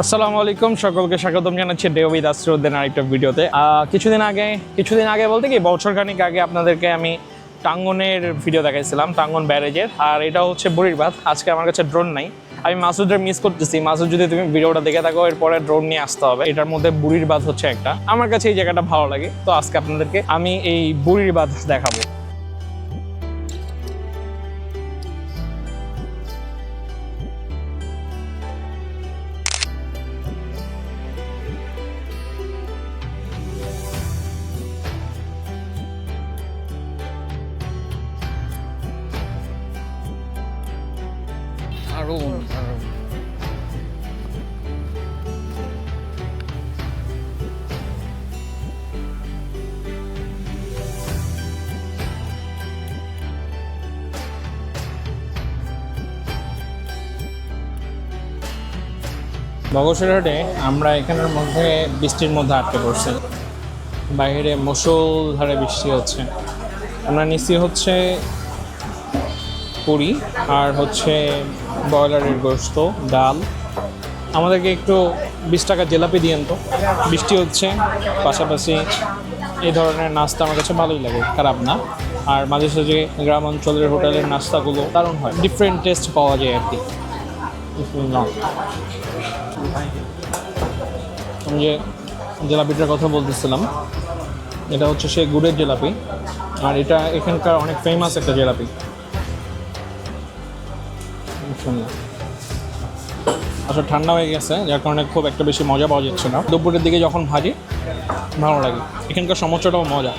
আসসালামু আলাইকুম, সকলকে স্বাগতম জানাচ্ছি ডে উইথ আসরুদ্দিন আরেকটা ভিডিওতে। কিছুদিন আগে বলতে কি বছরখানিক আগে আপনাদেরকে আমি টাঙ্গনের ভিডিও দেখাইছিলাম, টাঙ্গন ব্যারেজের। আর এটা হচ্ছে বুড়ির বাঁধ। আজকে আমার কাছে ড্রোন নাই, আমি মাসুদের মিস করতেছি। মাসুদ, যদি তুমি ভিডিওটা দেখে থাকো, এরপরে ড্রোন নিয়ে আসতে হবে। এটার মধ্যে বুড়ির বাঁধ হচ্ছে একটা, আমার কাছে এই জায়গাটা ভালো লাগে, তো আজকে আপনাদেরকে আমি এই বুড়ির বাঁধ দেখাবো। বগসরহাটে আমরা এখানের মধ্যে বৃষ্টির মধ্যে আটকে পড়ছি। বাইরে মুষলধারে বৃষ্টি হচ্ছে। আমরা নিচে হচ্ছে পুরি আর হচ্ছে ব্রয়লারের গোশত, ডাল। আমাদেরকে একটু 20 টাকা জিলাপি দিয়েন তো। বৃষ্টি হচ্ছে, পাশাপাশি এই ধরনের নাস্তা আমার কাছে ভালোই লাগে, খারাপ না। আর মাঝে সাঝে গ্রাম অঞ্চলের হোটেলের নাস্তাগুলো দারুণ হয়, ডিফারেন্ট টেস্ট পাওয়া যায় আর কি। আমি যে জিলাপিটার কথা বলতেছিলাম, এটা হচ্ছে সেই গুড়ের জিলাপি। আর এটা এখানকার অনেক ফেমাস একটা জিলাপি। আসলে ঠান্ডা হয়ে গেছে, যার কারণে খুব একটা বেশি মজা পাওয়া যাচ্ছে না। দুপুরের দিকে যখন ভাজি ভালো লাগে। এখানকার সমস্যাটাও মজা।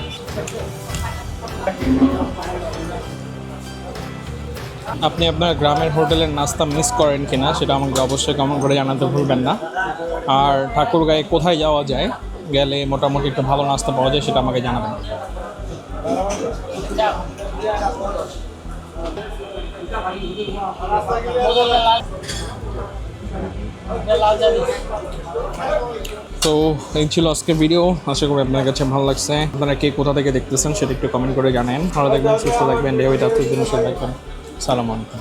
আপনি আপনার গ্রামের হোটেলের নাস্তা মিস করেন কিনা সেটা আমাকে অবশ্যই কমেন্ট করে জানাতে ভুলবেন না। আর ঠাকুরগাঁয়ে কোথায় যাওয়া যায়, গেলে মোটামুটি একটু ভালো নাস্তা পাওয়া যায়, সেটা আমাকে জানাবেন। তো এই ছিল আজকের ভিডিও। আশা করি আপনার কাছে ভালো লাগছে। আপনারা কে কোথা থেকে দেখতেছেন সেটা একটু কমেন্ট করে জানেন। ভালো থাকবেন, সুস্থ থাকবেন, ডে উইথ আসরুদ্দিন থাকবেন। সালাম আলাইকুম।